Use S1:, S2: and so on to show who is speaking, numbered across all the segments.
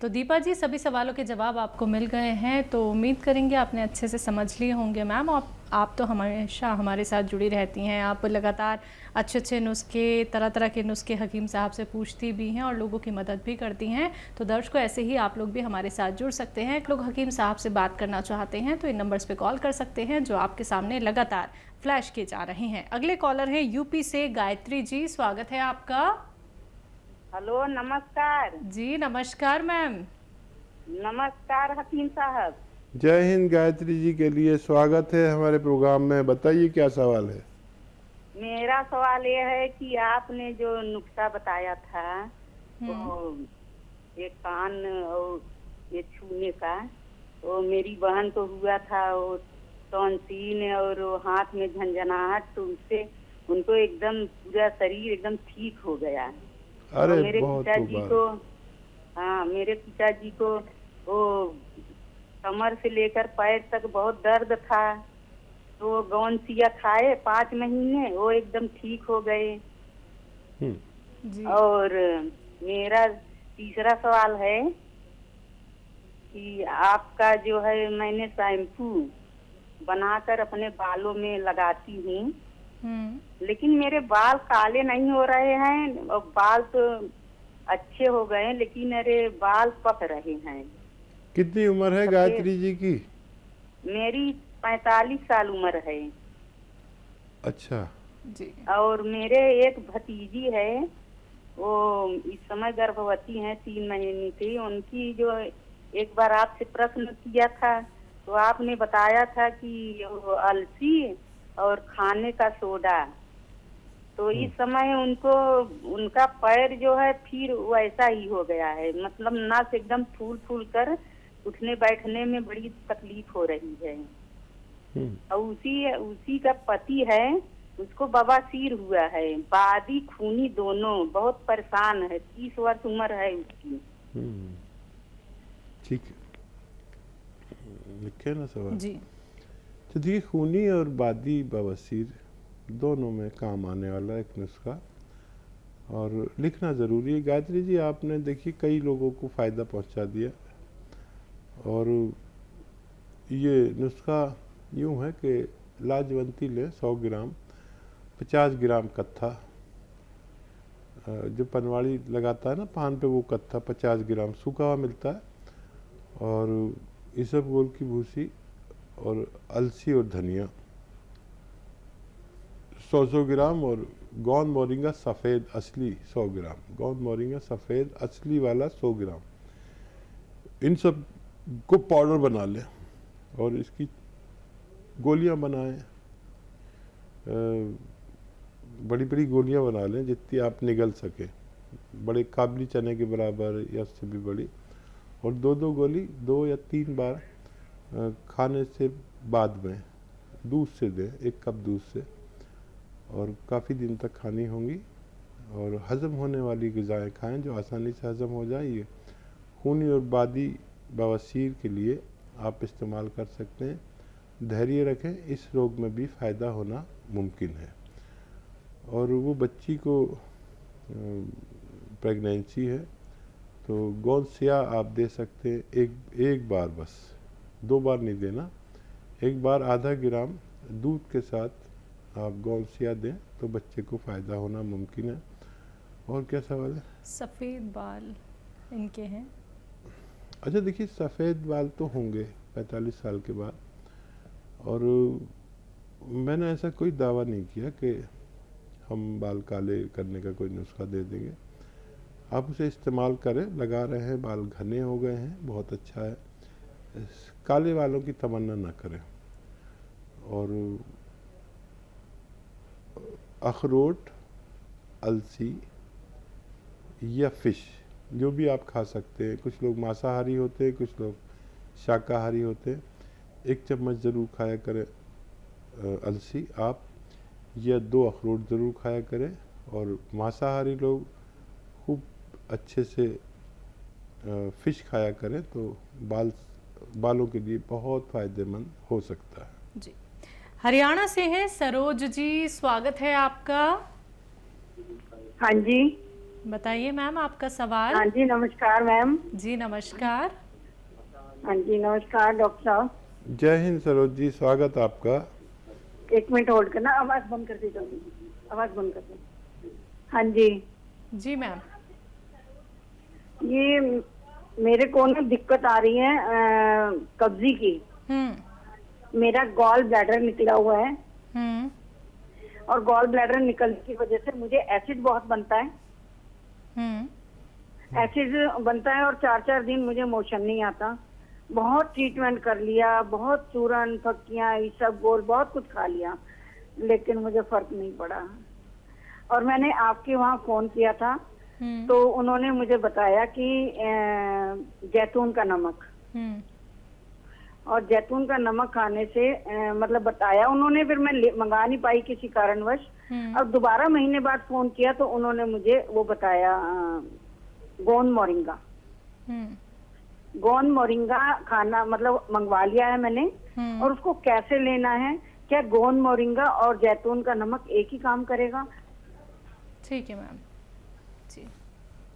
S1: तो दीपा जी, सभी सवालों के जवाब आपको मिल गए हैं, तो उम्मीद करेंगे आपने अच्छे से समझ लिए होंगे मैम। आप तो हमेशा हमारे साथ जुड़ी रहती हैं, आप लगातार अच्छे अच्छे नुस्खे, तरह तरह के नुस्खे हकीम साहब से पूछती भी हैं और लोगों की मदद भी करती हैं। तो दर्शकों, ऐसे ही आप लोग भी हमारे साथ जुड़ सकते हैं। लोग हकीम साहब से बात करना चाहते हैं तो इन नंबर्स पे कॉल कर सकते हैं जो आपके सामने लगातार फ्लैश किए जा रहे हैं। अगले कॉलर हैं यूपी से गायत्री जी, स्वागत है आपका।
S2: हेलो, नमस्कार
S1: जी नमस्कार मैम।
S2: नमस्कार हकीम साहब।
S3: जय हिंद गायत्री जी के लिए स्वागत है हमारे प्रोग्राम में। बताइए क्या सवाल है।
S2: मेरा सवाल ये है कि आपने जो नुस्खा बताया था वो ये कान और ये छूने का, वो मेरी बहन को हुआ था, वो टॉन्सिल और वो हाथ में झंझनाहट, तो उससे उनको एकदम पूरा शरीर एकदम ठीक हो गया।
S3: अरे
S2: और मेरे
S3: बहुत
S2: पिताजी को, हाँ मेरे पिताजी को वो कमर से लेकर पैर तक बहुत दर्द था, तो गौन सिया खाए 5 महीने, वो एकदम ठीक हो गए।
S1: जी।
S2: और मेरा तीसरा सवाल है कि आपका जो है, मैंने शैम्पू बनाकर अपने बालों में लगाती हूँ, लेकिन मेरे बाल काले नहीं हो रहे हैं और बाल तो अच्छे हो गए हैं, लेकिन अरे बाल पक रहे हैं।
S3: कितनी उम्र है गायत्री जी की?
S2: मेरी 45 साल उम्र है।
S3: अच्छा
S1: जी।
S2: और मेरे एक भतीजी है, वो इस समय गर्भवती है, 3 महीने की। उनकी जो एक बार आपसे प्रश्न किया था तो आपने बताया था कि वो अलसी और खाने का सोडा, तो इस समय उनको उनका पैर जो है फिर वैसा ही हो गया है, मतलब नस एकदम फूल फूल कर उठने बैठने में बड़ी तकलीफ हो रही है। और उसी का पति है, उसको बवासीर हुआ है, बादी खूनी दोनों, बहुत परेशान है, 30 वर्ष उम्र है उसकी।
S3: ठीक है, लिखे ना सवाल
S1: जी।
S3: तो देखिए, खूनी और बादी बवासीर दोनों में काम आने वाला एक नुस्खा, और लिखना ज़रूरी है। गायत्री जी, आपने देखिए कई लोगों को फ़ायदा पहुंचा दिया, और ये नुस्खा यूँ है कि लाजवंती लें 100 ग्राम, 50 ग्राम कत्था, जो पनवाड़ी लगाता है ना पान पे, वो कत्था 50 ग्राम सूखा हुआ मिलता है, और इसबगोल की भूसी और अलसी और धनिया 100 ग्राम, और गोंद मोरिंगा सफ़ेद असली 100 ग्राम, गोंद मोरिंगा सफ़ेद असली वाला 100 ग्राम। इन सब को पाउडर बना लें और इसकी गोलियां बनाएं, बड़ी बड़ी गोलियां बना लें जितनी आप निगल सके, बड़े काबली चने के बराबर या उससे भी बड़ी, और 2-2 गोली 2 या 3 बार खाने से बाद में दूध से दें, 1 कप दूध से, और काफ़ी दिन तक खानी होंगी। और हज़म होने वाली ग़िज़ाएँ खाएं जो आसानी से हज़म हो जाए। ये खूनी और बादी बवासीर के लिए आप इस्तेमाल कर सकते हैं। धैर्य रखें, इस रोग में भी फ़ायदा होना मुमकिन है। और वो बच्ची को प्रेगनेंसी है तो गोंद सिया आप दे सकते हैं, एक बार, बस 2 बार नहीं देना, 1 बार आधा ग्राम दूध के साथ आप गोंद सिया दें तो बच्चे को फ़ायदा होना मुमकिन है। और क्या सवाल है?
S1: सफ़ेद बाल इनके हैं।
S3: अच्छा देखिए, सफ़ेद बाल तो होंगे 45 साल के बाद, और मैंने ऐसा कोई दावा नहीं किया कि हम बाल काले करने का कोई नुस्खा दे देंगे। आप उसे इस्तेमाल करें, लगा रहे हैं, बाल घने हो गए हैं, बहुत अच्छा है। काले बालों की तमन्ना ना करें। और अखरोट, अलसी या फ़िश जो भी आप खा सकते हैं, कुछ लोग मांसाहारी होते हैं, कुछ लोग शाकाहारी होते हैं, 1 चम्मच ज़रूर खाया करें अलसी आप, या 2 अखरोट ज़रूर खाया करें। और मांसाहारी लोग खूब अच्छे से फ़िश खाया करें तो बालों के लिए बहुत फ़ायदेमंद हो सकता है।
S1: जी। हरियाणा से हैं सरोज जी, स्वागत है आपका।
S2: हाँ जी।
S1: बताइए मैम आपका सवाल।
S2: हाँ जी, नमस्कार मैम।
S1: जी नमस्कार।
S2: हाँ जी, नमस्कार डॉक्टर साहब।
S3: जय हिंद सरोज जी, स्वागत आपका।
S2: एक मिनट होल्ड करना, आवाज बंद कर दी जल्दी, आवाज बंद कर दी। हाँ जी,
S1: जी मैम।
S2: ये मेरे को ना दिक्कत आ रही है कब्जी की। मेरा गॉल ब्लैडर निकला हुआ है
S1: हम्म
S2: और गॉल ब्लैडर निकलने की वजह से मुझे एसिड बहुत बनता है।
S1: हम्म
S2: एसिड बनता है और 4-4 दिन मुझे मोशन नहीं आता। बहुत ट्रीटमेंट कर लिया, बहुत चूरन फक्कियां सब गोल बहुत कुछ खा लिया, लेकिन मुझे फर्क नहीं पड़ा। और मैंने आपके वहाँ फोन किया था तो उन्होंने मुझे बताया कि जैतून का नमक, और जैतून का नमक खाने से मतलब बताया उन्होंने, फिर मैं मंगा नहीं पाई किसी कारणवश। अब दोबारा महीने बाद फोन किया तो उन्होंने मुझे वो बताया गोंद मोरिंगा। गोंद मोरिंगा खाना मतलब मंगवा लिया है मैंने। और उसको कैसे लेना है, क्या गोंद मोरिंगा और जैतून का नमक एक ही काम करेगा?
S1: ठीक है मैम जी।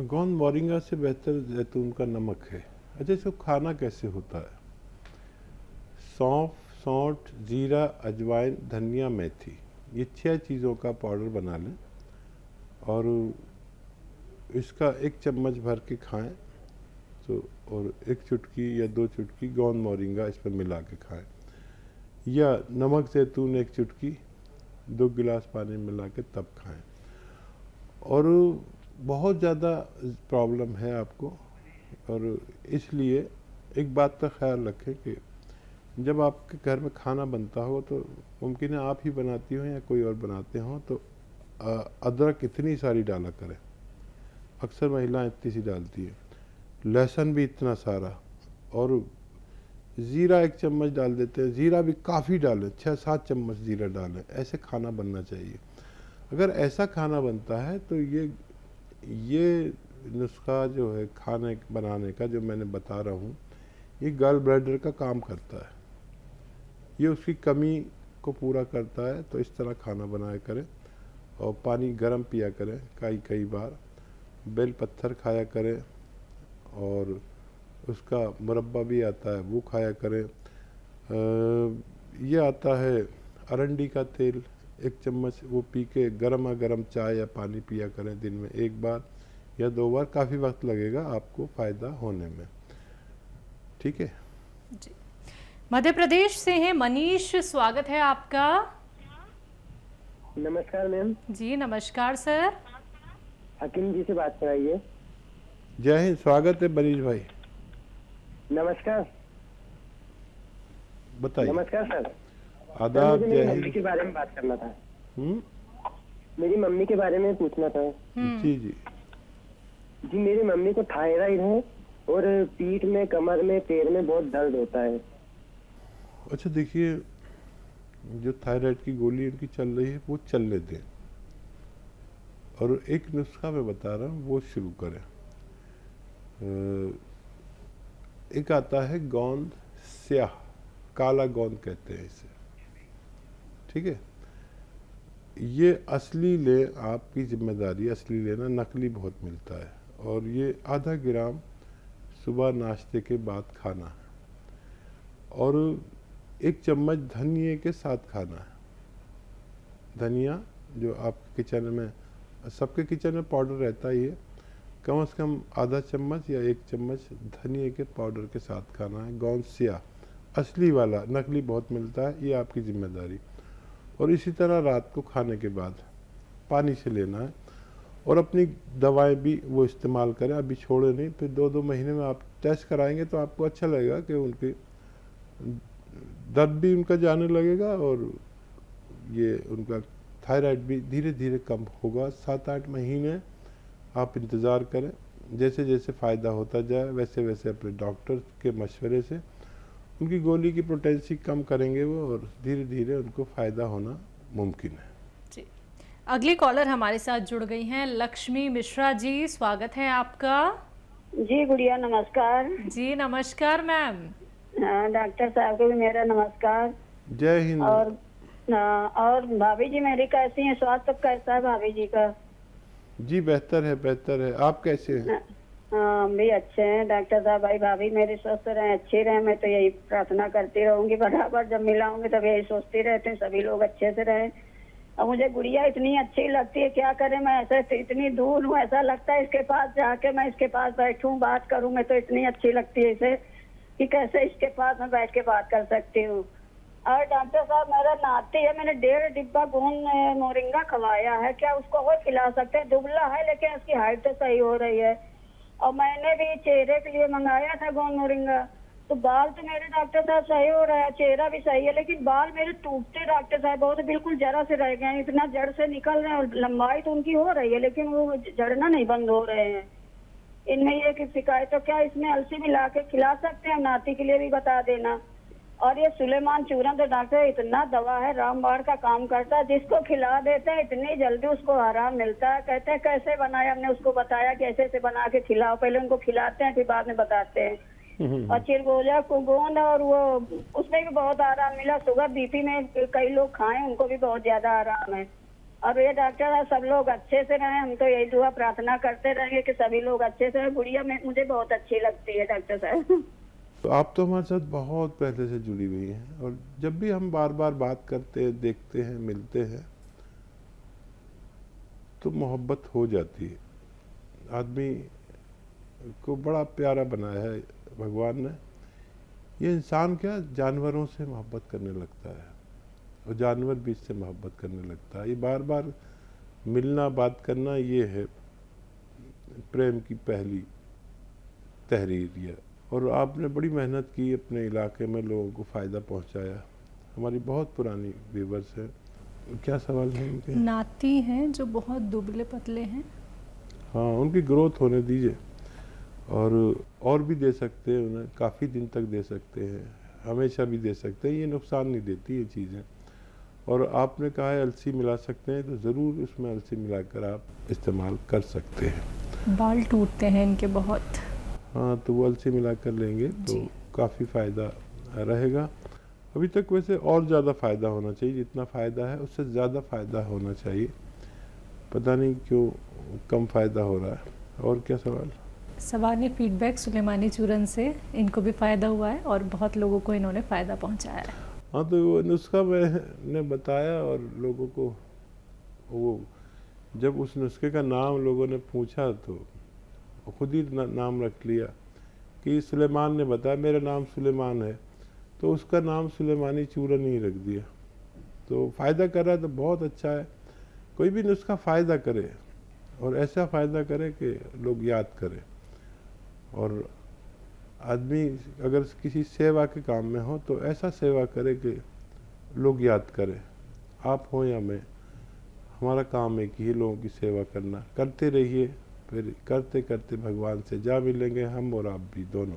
S3: गोंद मोरिंगा से बेहतर जैतून का नमक है। अच्छा, इसको खाना कैसे होता है? सौंफ, सौंठ, जीरा, अजवाइन, धनिया, मेथी, ये 6 चीज़ों का पाउडर बना लें और इसका 1 चम्मच भर के खाएं। तो और 1 चुटकी या 2 चुटकी गोंद मोरिंगा इसमें मिला के खाएं, या नमक जैतून 1 चुटकी 2 गिलास पानी मिला के तब खाएं। और बहुत ज़्यादा प्रॉब्लम है आपको, और इसलिए एक बात का ख्याल रखें कि जब आपके घर में खाना बनता हो तो मुमकिन है आप ही बनाती हो या कोई और बनाते हो, तो अदरक इतनी सारी डाला करें। अक्सर महिलाएं इतनी सी डालती है, लहसुन भी इतना सारा, और ज़ीरा 1 चम्मच डाल देते हैं। ज़ीरा भी काफ़ी डालें, 6-7 चम्मच ज़ीरा डालें। ऐसे खाना बनना चाहिए। अगर ऐसा खाना बनता है तो ये नुस्खा जो है खाने बनाने का जो मैंने बता रहा हूँ, ये गॉल ब्लैडर का काम करता है, ये उसकी कमी को पूरा करता है। तो इस तरह खाना बनाया करें और पानी गर्म पिया करें कई बार। बेल पत्थर खाया करें और उसका मुरब्बा भी आता है वो खाया करें। ये आता है अरंडी का तेल, 1 चम्मच, वो पी के गर्मा गर्म चाय या पानी पिया करें दिन में 1 बार या 2 बार। काफ़ी वक्त लगेगा आपको फ़ायदा होने में। ठीक है
S1: जी। मध्य प्रदेश से हैं मनीष, स्वागत है आपका।
S4: नमस्कार मैम।
S1: जी नमस्कार सर।
S4: हकीम जी से बात कराइए।
S3: जय हिंद, स्वागत है मनीष भाई।
S4: नमस्कार।
S3: बताइए।
S4: नमस्कार सर।
S3: आदाब।
S4: मुझे मेरी मम्मी के बारे में बात करना था। मेरी मम्मी के बारे में पूछना था।
S3: जी जी
S4: जी, मेरी मम्मी को थायराइड है और पीठ में, कमर में, पैर में बहुत दर्द होता है।
S3: अच्छा, देखिए, जो थायराइड की गोली उनकी चल रही है वो चलने दें, और एक नुस्खा मैं बता रहा हूँ वो शुरू करें। एक आता है गोंद स्याह, काला गोंद कहते हैं इसे। ठीक है, ये असली ले, आपकी जिम्मेदारी असली लेना, नकली बहुत मिलता है। और ये आधा ग्राम सुबह नाश्ते के बाद खाना है, और 1 चम्मच धनिए के साथ खाना है। धनिया जो आपके किचन में, सबके किचन में पाउडर रहता ही है, कम से कम आधा चम्मच या 1 चम्मच धनिए के पाउडर के साथ खाना है। गोंद स्याह असली वाला, नकली बहुत मिलता है, ये आपकी जिम्मेदारी। और इसी तरह रात को खाने के बाद पानी से लेना है, और अपनी दवाएं भी वो इस्तेमाल करें, अभी छोड़े नहीं। फिर 2-2 महीने में आप टेस्ट कराएंगे तो आपको अच्छा लगेगा कि उनकी दर्द भी उनका जाने लगेगा, और ये उनका थायराइड भी धीरे धीरे कम होगा। 7-8 महीने आप इंतज़ार करें, जैसे जैसे फ़ायदा होता जाए वैसे वैसे अपने डॉक्टर के मशवरे से उनकी गोली की पोटेंसी कम करेंगे वो, और धीरे धीरे उनको फ़ायदा होना मुमकिन है।
S1: जी। अगली कॉलर हमारे साथ जुड़ गई हैं लक्ष्मी मिश्रा जी, स्वागत है आपका।
S2: जी गुड़िया, नमस्कार।
S1: जी नमस्कार मैम।
S2: डॉक्टर साहब को भी मेरा नमस्कार।
S3: जय हिंद।
S2: और भाभी जी मेरी कैसी हैं, स्वास्थ्य कैसा है भाभी जी का?
S3: जी बेहतर है। आप कैसे हैं?
S5: हाँ, हम भी अच्छे हैं डॉक्टर साहब। भाई भाभी मेरे स्वस्थ रहे, अच्छे रहे, मैं तो यही प्रार्थना करती रहूंगी बराबर। जब मिलाऊंगी तब यही सोचती रहती हूँ सभी लोग अच्छे से रहें। और मुझे गुड़िया इतनी अच्छी लगती है, क्या करें, मैं ऐसे इतनी दूर हूँ, ऐसा लगता है इसके पास जाके मैं इसके पास बैठूं बात करूं। मैं तो इतनी अच्छी लगती है इसे कि कैसे इसके पास मैं बैठ के बात कर सकती हूँ। और डॉक्टर साहब मेरा नाती है, मैंने 1.5 डिब्बा गोंद मोरिंगा खवाया है, क्या उसको और खिला सकते हैं? दुबला है लेकिन उसकी हाइट तो सही हो रही है। और मैंने भी चेहरे के लिए मंगाया था गोंद मोरिंगा, तो बाल तो मेरे डॉक्टर साहब सही हो रहा है, चेहरा भी सही है, लेकिन बाल मेरे टूटते डॉक्टर साहब बहुत बिल्कुल जरा से रह गए हैं। इतना जड़ से निकल रहे हैं और लंबाई तो उनकी हो रही है लेकिन वो जड़ना नहीं बंद हो रहे हैं। इनमें ये की शिकायत, तो क्या इसमें अलसी मिला के खिला सकते हैं? नाती के लिए भी बता देना। और ये सुलेमान चूरन तो डॉक्टर इतना दवा है, रामबाण का काम करता है, जिसको खिला देते हैं इतनी जल्दी उसको आराम मिलता है। कहते हैं कैसे बनाया, हमने उसको बताया कि ऐसे ऐसे बना के खिलाओ, पहले उनको खिलाते हैं फिर बाद में बताते हैं। और चिरगोजा को गोंद, और वो उसमें भी बहुत आराम मिला। शुगर बीपी में कई लोग खाएं, उनको भी बहुत ज्यादा आराम है। और ये डॉक्टर सब लोग अच्छे से रहें, हम तो यही दुआ प्रार्थना करते रहेंगे कि सभी लोग अच्छे से रहें। गुड़िया में मुझे बहुत अच्छी लगती है डॉक्टर साहब।
S3: तो आप तो हमारे साथ बहुत पहले से जुड़ी हुई हैं और जब भी हम बार बार बात करते हैं, देखते हैं, मिलते हैं तो मोहब्बत हो जाती है। आदमी को बड़ा प्यारा बनाया है भगवान ने। ये इंसान क्या जानवरों से मोहब्बत करने लगता है और जानवर भी इससे मोहब्बत करने लगता है। ये बार बार मिलना, बात करना, ये है प्रेम की पहली तहरीर। ये और आपने बड़ी मेहनत की, अपने इलाके में लोगों को फ़ायदा पहुंचाया। हमारी बहुत पुरानी व्यूवर्स हैं। क्या सवाल है उनके?
S1: नाती हैं जो बहुत दुबले पतले हैं।
S3: हाँ, उनकी ग्रोथ होने दीजिए और भी दे सकते हैं, उन्हें काफ़ी दिन तक दे सकते हैं, हमेशा भी दे सकते हैं। ये नुकसान नहीं देती ये चीज़ें। और आपने कहा है अलसी मिला सकते हैं, तो ज़रूर उसमें अलसी मिलाकर आप इस्तेमाल कर सकते हैं।
S1: बाल टूटते हैं इनके बहुत।
S3: हाँ, तो वो अलसी मिला कर लेंगे तो काफ़ी फ़ायदा रहेगा। अभी तक वैसे और ज़्यादा फ़ायदा होना चाहिए, जितना फ़ायदा है उससे ज़्यादा फ़ायदा होना चाहिए। पता नहीं क्यों कम फ़ायदा हो रहा है। और क्या सवाल?
S1: सवाल ने फीडबैक सुलेमानी चूरन से इनको भी फ़ायदा हुआ है और बहुत लोगों को इन्होंने फ़ायदा पहुंचाया है।
S3: हाँ, तो वो नुस्खा मैंने बताया और लोगों को वो जब उस नुस्खे का नाम लोगों ने पूछा तो खुद ही नाम रख लिया कि सुलेमान ने बताया, मेरा नाम सुलेमान है, तो उसका नाम सुलेमानी चूरन ही रख दिया। तो फ़ायदा कर रहा है तो बहुत अच्छा है। कोई भी नुस्खा फ़ायदा करे और ऐसा फ़ायदा करे कि लोग याद करें। और आदमी अगर किसी सेवा के काम में हो तो ऐसा सेवा करे कि लोग याद करें। आप हो या मैं, हमारा काम है कि लोगों की सेवा करना। करते रहिए, फिर करते करते भगवान से जा मिलेंगे हम और आप भी दोनों।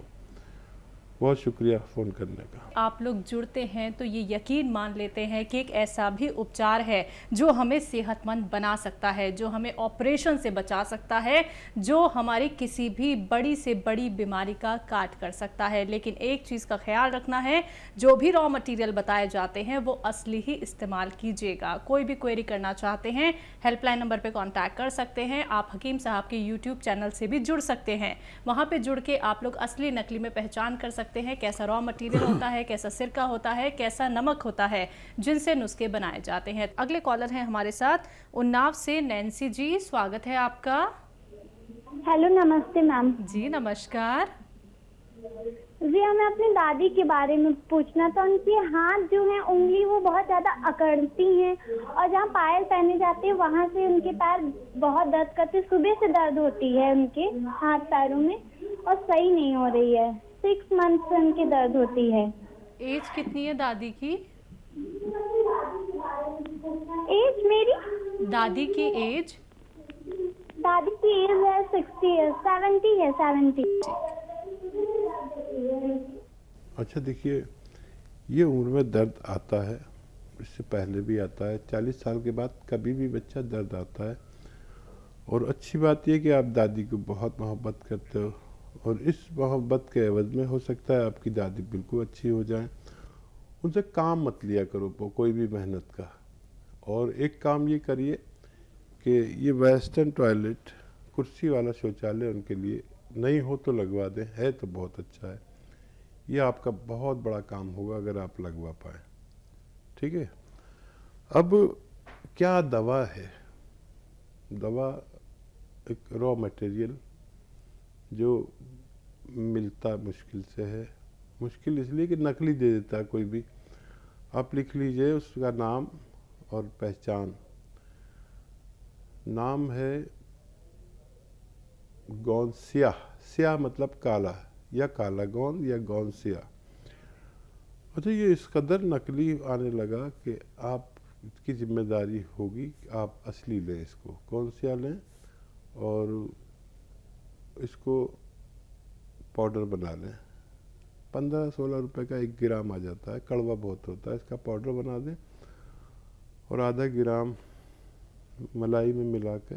S3: बहुत शुक्रिया फ़ोन करने का।
S1: आप लोग जुड़ते हैं तो ये यकीन मान लेते हैं कि एक ऐसा भी उपचार है जो हमें सेहतमंद बना सकता है, जो हमें ऑपरेशन से बचा सकता है, जो हमारी किसी भी बड़ी से बड़ी बीमारी का काट कर सकता है। लेकिन एक चीज़ का ख्याल रखना है, जो भी रॉ मटेरियल बताए जाते हैं वो असली ही इस्तेमाल कीजिएगा। कोई भी क्वेरी करना चाहते हैं हेल्पलाइन नंबर पर कॉन्टैक्ट कर सकते हैं। आप हकीम साहब के यूट्यूब चैनल से भी जुड़ सकते हैं। वहाँ पर जुड़ के आप लोग असली नकली में पहचान कर सकते हैं कैसा रॉ मटेरियल होता है, कैसा सिरका होता है, कैसा नमक होता है, जिनसे नुस्खे बनाए जाते हैं। अगले कॉलर हैं हमारे साथ उन्नाव से नैन्सी जी, स्वागत है आपका।
S6: हेलो, नमस्ते मैम।
S1: जी नमस्कार।
S6: जी, हमें अपनी दादी के बारे में पूछना था। उनके हाथ जो है, उंगली वो बहुत ज़्यादा अकड़ती हैं और जहाँ पायल पहने जाते हैं वहाँ से उनके पैर बहुत दर्द करते। सुबह से दर्द होती है उनके हाथ पैरों में और सही नहीं हो रही है। 6 मंथ से उनकी दर्द होती है।
S1: एज कितनी है दादी की?
S6: एज मेरी
S1: दादी की एज?
S6: दादी की एज है 70 है 70।
S3: अच्छा, देखिए, ये उम्र में दर्द आता है, इससे पहले भी आता है। 40 साल के बाद कभी भी बच्चा दर्द आता है। और अच्छी बात यह कि आप दादी को बहुत मोहब्बत करते हो और इस मोहब्बत के एवज में हो सकता है आपकी दादी बिल्कुल अच्छी हो जाए। उनसे काम मत लिया करो कोई भी मेहनत का। और एक काम ये करिए कि ये वेस्टर्न टॉयलेट कुर्सी वाला शौचालय उनके लिए नहीं हो तो लगवा दें, है तो बहुत अच्छा है। ये आपका बहुत बड़ा काम होगा अगर आप लगवा पाए। ठीक है। अब क्या दवा है? दवा एक रॉ मटेरियल जो मिलता मुश्किल से है। मुश्किल इसलिए कि नकली दे देता है कोई भी। आप लिख लीजिए उसका नाम और पहचान। नाम है गौनसिया। स्या मतलब काला, या काला गोंद या गौनसिया। अच्छा, ये इस कदर नकली आने लगा कि आपकी जिम्मेदारी होगी कि आप असली लें, इसको गौनसिया लें और इसको पाउडर बना लें। 15-16 रुपए का 1 ग्राम आ जाता है, कड़वा बहुत होता है। इसका पाउडर बना दें और आधा ग्राम मलाई में मिला के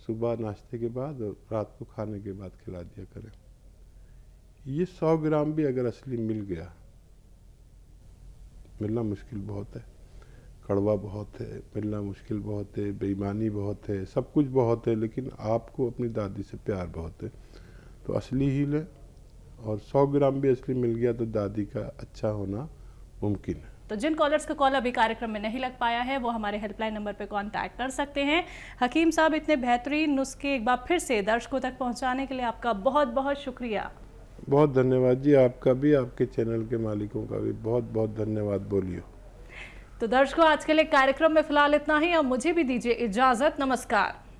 S3: सुबह नाश्ते के बाद और रात को खाने के बाद खिला दिया करें। ये 100 ग्राम भी अगर असली मिल गया, मिलना मुश्किल बहुत है, कड़वा बहुत है, मिलना मुश्किल बहुत है, बेईमानी बहुत है, सब कुछ बहुत है, लेकिन आपको अपनी दादी से प्यार बहुत है तो असली ही लें। और 100 ग्राम भी असली मिल गया तो दादी का अच्छा होना मुमकिन है।
S1: तो जिन कॉलर्स का कॉल अभी कार्यक्रम में नहीं लग पाया है वो हमारे हेल्पलाइन नंबर पर कांटेक्ट कर सकते हैं। हकीम साहब, इतने बेहतरीन नुस्खे एक बार फिर से दर्शकों तक पहुंचाने के लिए आपका बहुत बहुत शुक्रिया।
S3: बहुत धन्यवाद जी, आपका भी, आपके चैनल के मालिकों का भी बहुत बहुत धन्यवाद। बोलियो।
S1: तो दर्शकों, आज के लिए कार्यक्रम में फिलहाल इतना ही। अब मुझे भी दीजिए इजाजत। नमस्कार।